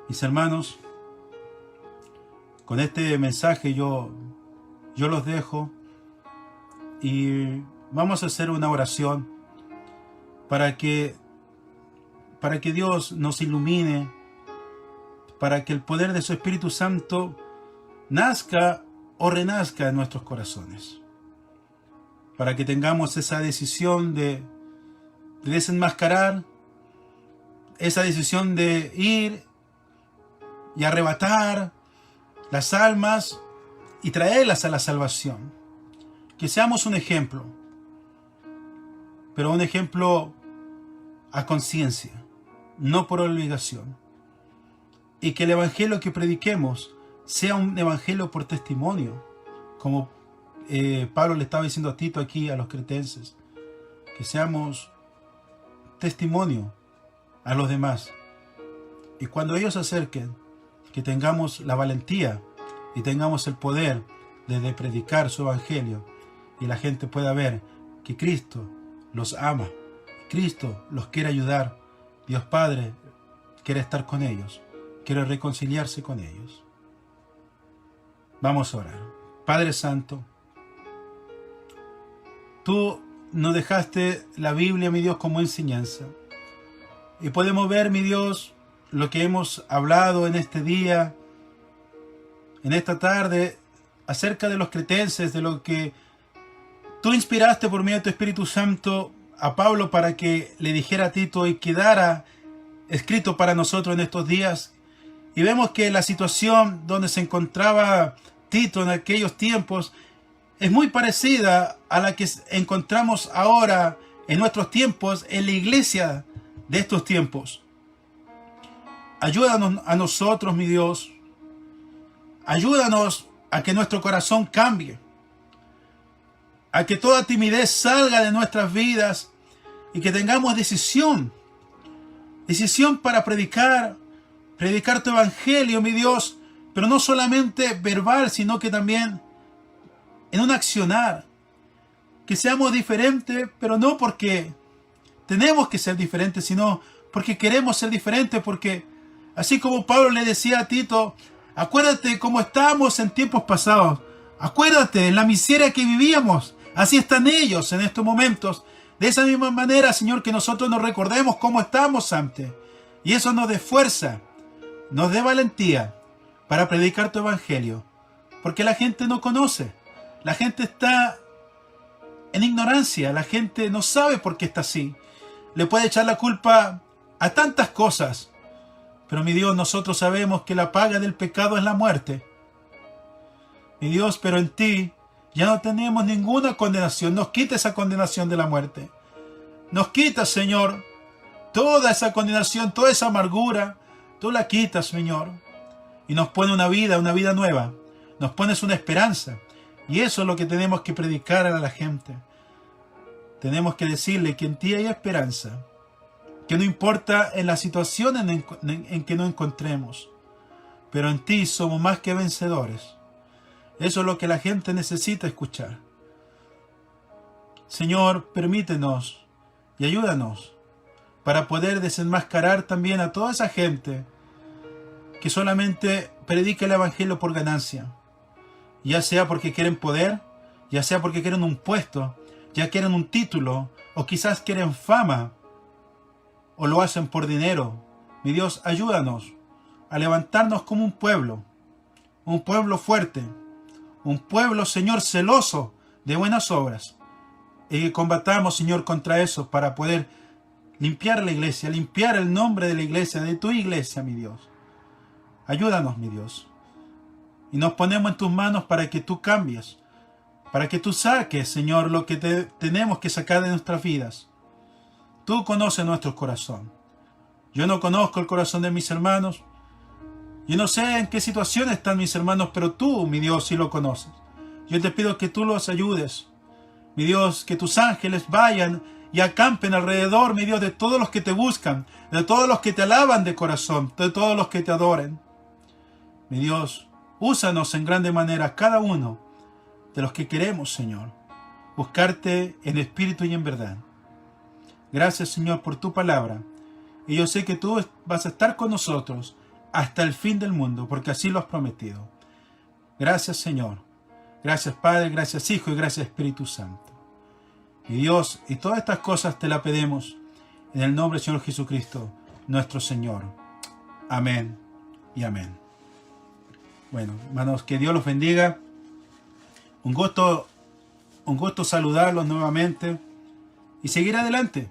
Mis hermanos, con este mensaje yo los dejo y vamos a hacer una oración para que Dios nos ilumine, para que el poder de su Espíritu Santo nazca o renazca en nuestros corazones, para que tengamos esa decisión de desenmascarar, esa decisión de ir y arrebatar las almas y traerlas a la salvación. Que seamos un ejemplo, pero un ejemplo a conciencia, no por obligación. Y que el evangelio que prediquemos sea un evangelio por testimonio, como Pablo le estaba diciendo a Tito aquí, a los cretenses, que seamos testimonio a los demás. Y cuando ellos se acerquen, que tengamos la valentía y tengamos el poder de predicar su evangelio, y la gente pueda ver que Cristo los ama, Cristo los quiere ayudar, Dios Padre quiere estar con ellos, quiere reconciliarse con ellos. Vamos a orar. Padre Santo, tú nos dejaste la Biblia, mi Dios, como enseñanza, y podemos ver, mi Dios, lo que hemos hablado en este día, en esta tarde, acerca de los cretenses, de lo que tú inspiraste por medio de tu Espíritu Santo a Pablo para que le dijera a Tito y quedara escrito para nosotros en estos días. Y vemos que la situación donde se encontraba Tito en aquellos tiempos es muy parecida a la que encontramos ahora en nuestros tiempos en la iglesia de estos tiempos. Ayúdanos a nosotros, mi Dios. Ayúdanos a que nuestro corazón cambie, a que toda timidez salga de nuestras vidas y que tengamos decisión para predicar tu evangelio, mi Dios, pero no solamente verbal, sino que también en un accionar, que seamos diferentes, pero no porque tenemos que ser diferentes, sino porque queremos ser diferentes, porque así como Pablo le decía a Tito, acuérdate cómo estábamos en tiempos pasados, acuérdate en la miseria que vivíamos, así están ellos en estos momentos. De esa misma manera, Señor, que nosotros nos recordemos cómo estábamos antes. Y eso nos dé fuerza, nos dé valentía para predicar tu evangelio. Porque la gente no conoce. La gente está en ignorancia. La gente no sabe por qué está así. Le puede echar la culpa a tantas cosas. Pero mi Dios, nosotros sabemos que la paga del pecado es la muerte. Mi Dios, pero en ti ya no tenemos ninguna condenación. Nos quita esa condenación de la muerte. Nos quita, Señor, toda esa condenación, toda esa amargura. Tú la quitas, Señor. Y nos pone una vida nueva. Nos pones una esperanza. Y eso es lo que tenemos que predicar a la gente. Tenemos que decirle que en ti hay esperanza. Que no importa en la situación en que nos encontremos. Pero en ti somos más que vencedores. Eso es lo que la gente necesita escuchar. Señor, permítenos y ayúdanos para poder desenmascarar también a toda esa gente que solamente predica el evangelio por ganancia, ya sea porque quieren poder, ya sea porque quieren un puesto, ya quieren un título, o quizás quieren fama, o lo hacen por dinero. Mi Dios, ayúdanos a levantarnos como un pueblo fuerte, un pueblo, Señor, celoso de buenas obras, y que combatamos, Señor, contra eso para poder limpiar la iglesia, limpiar el nombre de la iglesia, de tu iglesia, mi Dios. Ayúdanos, mi Dios. Y nos ponemos en tus manos para que tú cambies, para que tú saques, Señor, lo que tenemos que sacar de nuestras vidas. Tú conoces nuestro corazón. Yo no conozco el corazón de mis hermanos. Yo no sé en qué situación están mis hermanos, pero tú, mi Dios, sí lo conoces. Yo te pido que tú los ayudes. Mi Dios, que tus ángeles vayan y acampen alrededor, mi Dios, de todos los que te buscan, de todos los que te alaban de corazón, de todos los que te adoren. Mi Dios, úsanos en grande manera cada uno de los que queremos, Señor, buscarte en espíritu y en verdad. Gracias, Señor, por tu palabra. Y yo sé que tú vas a estar con nosotros hasta el fin del mundo, porque así lo has prometido. Gracias, Señor. Gracias, Padre, gracias, Hijo, y gracias, Espíritu Santo. Y Dios, y todas estas cosas te las pedimos en el nombre del Señor Jesucristo, nuestro Señor. Amén y amén. Bueno, hermanos, que Dios los bendiga. Un gusto saludarlos nuevamente y seguir adelante.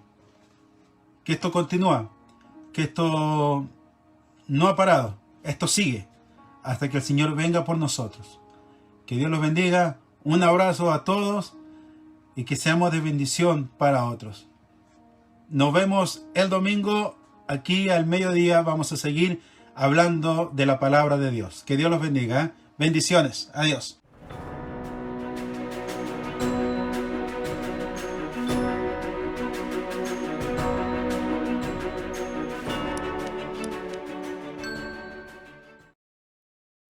Que esto continúa, que esto no ha parado, esto sigue hasta que el Señor venga por nosotros. Que Dios los bendiga, un abrazo a todos y que seamos de bendición para otros. Nos vemos el domingo aquí al mediodía, vamos a seguir hablando de la palabra de Dios. Que Dios los bendiga. Bendiciones, adiós.